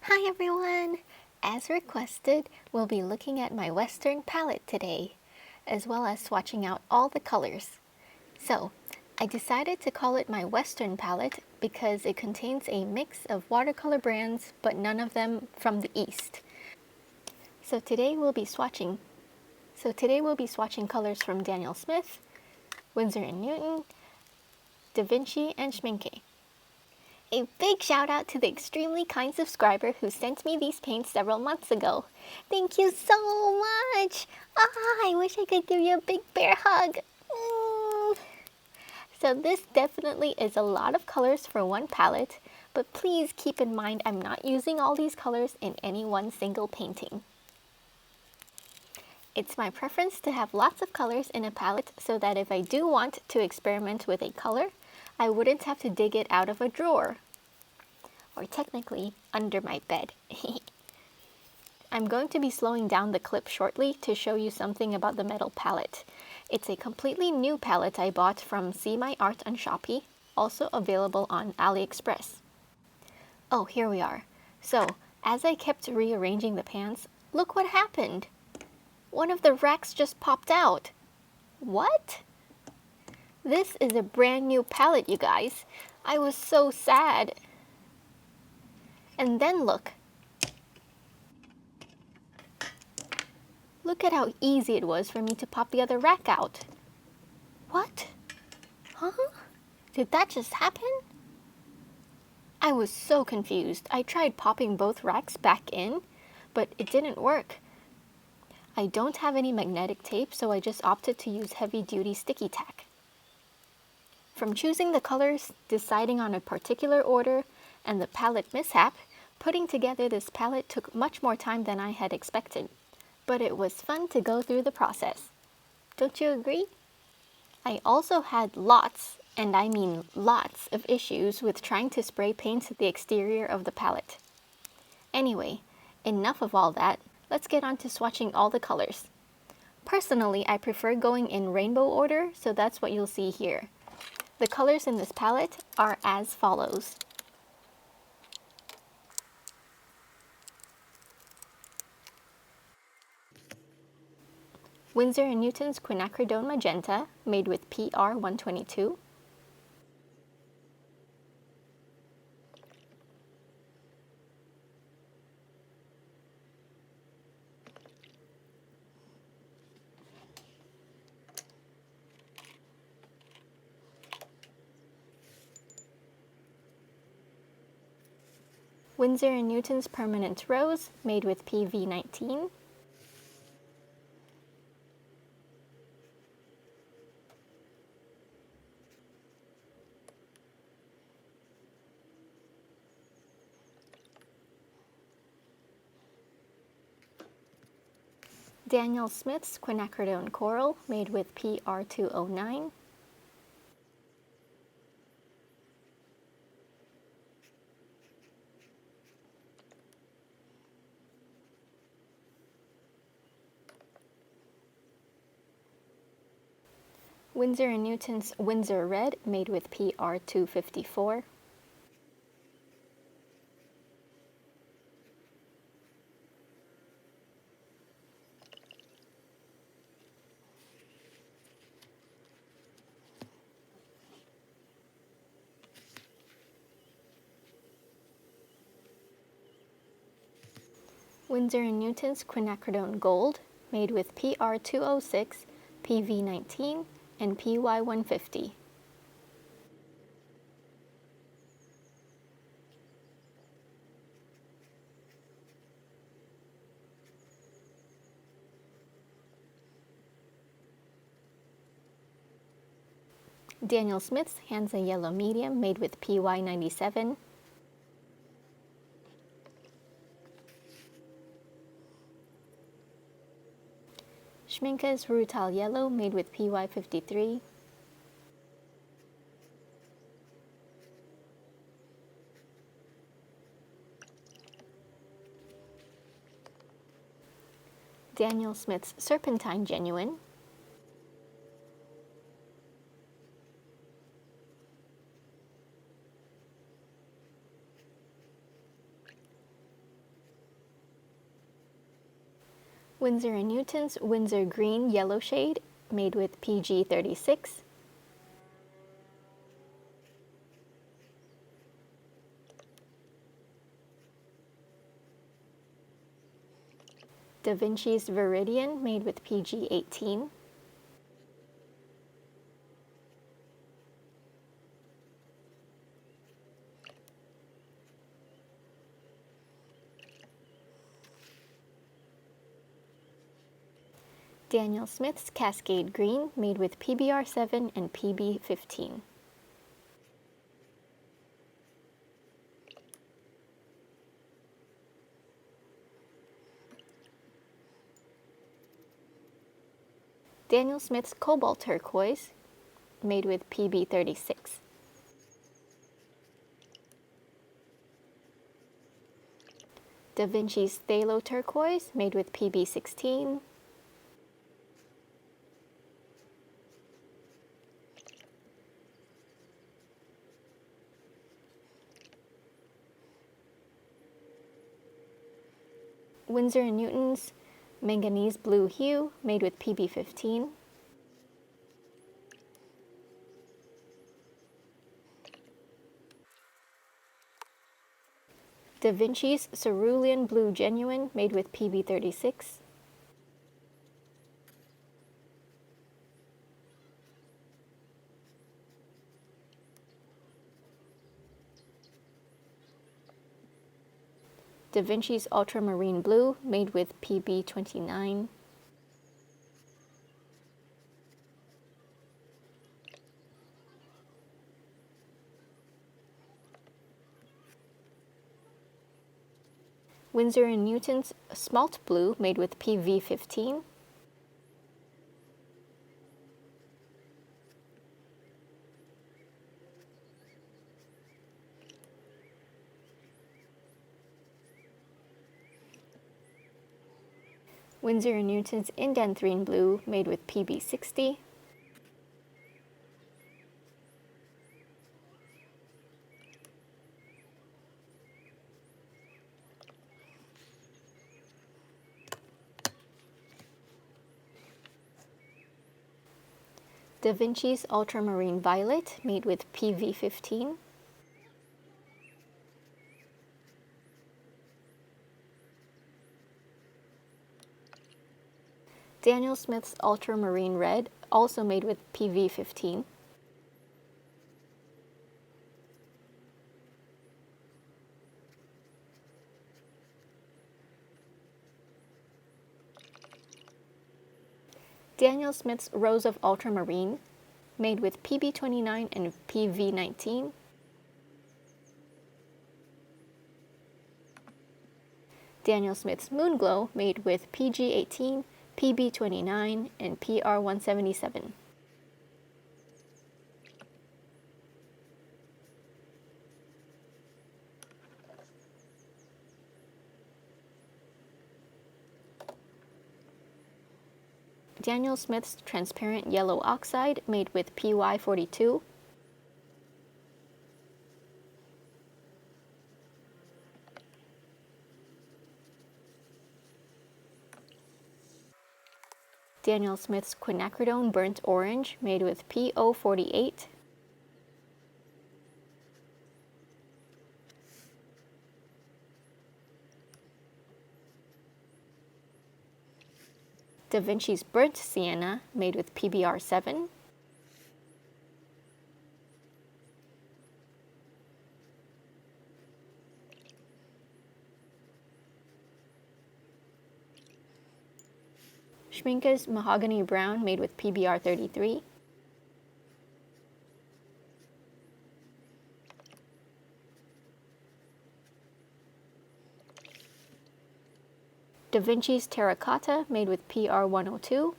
Hi everyone! As requested, we'll be looking at my Western palette today, as well as swatching out all the colors. So, I decided to call it my Western palette because it contains a mix of watercolor brands, but none of them from the East. So today we'll be swatching colors from Daniel Smith, Winsor&Newton, Vinci, and Schmincke. A big shout out to the extremely kind subscriber who sent me these paints several months ago. Thank you so much! I wish I could give you a big bear hug. So this definitely is a lot of colors for one palette, but please keep in mind I'm not using all these colors in any one single painting. It's my preference to have lots of colors in a palette so that if I do want to experiment with a color, I wouldn't have to dig it out of a drawer. Or technically, under my bed. I'm going to be slowing down the clip shortly to show you something about the metal palette. It's a completely new palette I bought from See My Art on Shopee, also available on AliExpress. Oh, here we are. So, as I kept rearranging the pans, look what happened! One of the racks just popped out. What? This is a brand new palette, you guys. I was so sad. And then look. Look at how easy it was for me to pop the other rack out. What? Huh? Did that just happen? I was so confused. I tried popping both racks back in, but it didn't work. I don't have any magnetic tape, so I just opted to use heavy-duty sticky tack. From choosing the colors, deciding on a particular order, and the palette mishap, putting together this palette took much more time than I had expected. But it was fun to go through the process. Don't you agree? I also had lots, and I mean lots, of issues with trying to spray paint the exterior of the palette. Anyway, enough of all that. Let's get on to swatching all the colors. Personally, I prefer going in rainbow order, so that's what you'll see here. The colors in this palette are as follows. Winsor&Newton's Quinacridone Magenta, made with PR 122. Winsor&Newton's Permanent Rose, made with PV19. Daniel Smith's Quinacridone Coral, made with PR209. Winsor&Newton's Windsor Red, made with PR254. Winsor&Newton's Quinacridone Gold, made with PR206, PV19, and PY150. Daniel Smith's Hansa Yellow Medium, made with PY97. Schmincke's Rutile Yellow, made with PY53. Daniel Smith's Serpentine Genuine. Winsor&Newton's Winsor Green Yellow Shade, made with PG36. Da Vinci's Viridian, made with PG18. Daniel Smith's Cascade Green, made with PBR7 and PB15. Daniel Smith's Cobalt Turquoise, made with PB36. Da Vinci's Phthalo Turquoise, made with PB16. Winsor&Newton's Manganese Blue Hue, made with PB15. Da Vinci's Cerulean Blue Genuine, made with PB36. Da Vinci's Ultramarine Blue, made with PB29. Winsor&Newton's Smalt Blue, made with PV15. Winsor&Newton's Indanthrene Blue, made with PB60. Da Vinci's Ultramarine Violet, made with PV15. Daniel Smith's Ultramarine Red, also made with PV15. Daniel Smith's Rose of Ultramarine, made with PB29 and PV19. Daniel Smith's Moonglow, made with PG18, PB29, and PR177. Daniel Smith's Transparent Yellow Oxide, made with PY42. Daniel Smith's Quinacridone Burnt Orange, made with PO48. Da Vinci's Burnt Sienna, made with PBR7. Schmincke's Mahogany Brown, made with PBR33. Da Vinci's Terracotta, made with PR102.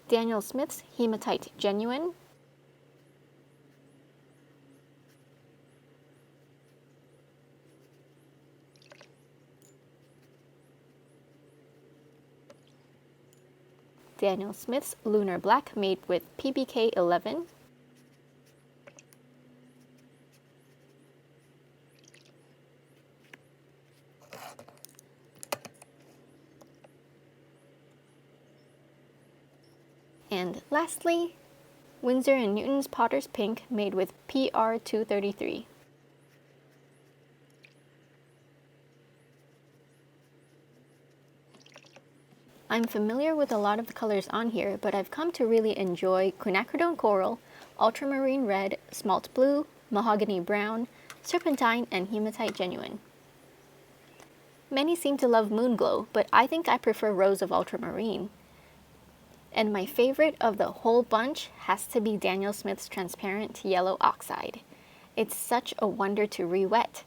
Daniel Smith's Hematite Genuine. Daniel Smith's Lunar Black made with PBK 11. And lastly, Winsor & Newton's Potter's Pink made with PR 233. I'm familiar with a lot of the colors on here, but I've come to really enjoy quinacridone coral, ultramarine red, smalt blue, mahogany brown, serpentine, and hematite genuine. Many seem to love moonglow, but I think I prefer rose of ultramarine. And my favorite of the whole bunch has to be Daniel Smith's transparent yellow oxide. It's such a wonder to re-wet.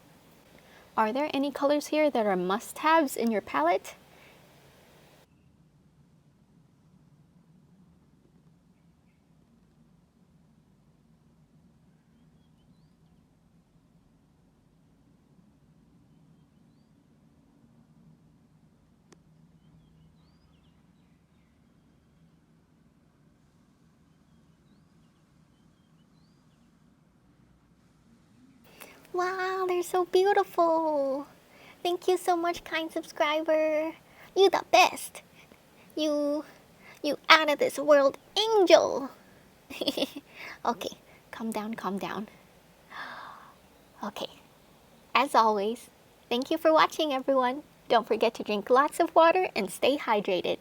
Are there any colors here that are must-haves in your palette? Wow, they're so beautiful. Thank you so much, kind subscriber. You the best. You out of this world angel. Okay, calm down, calm down. Okay, as always, thank you for watching, everyone. Don't forget to drink lots of water and stay hydrated.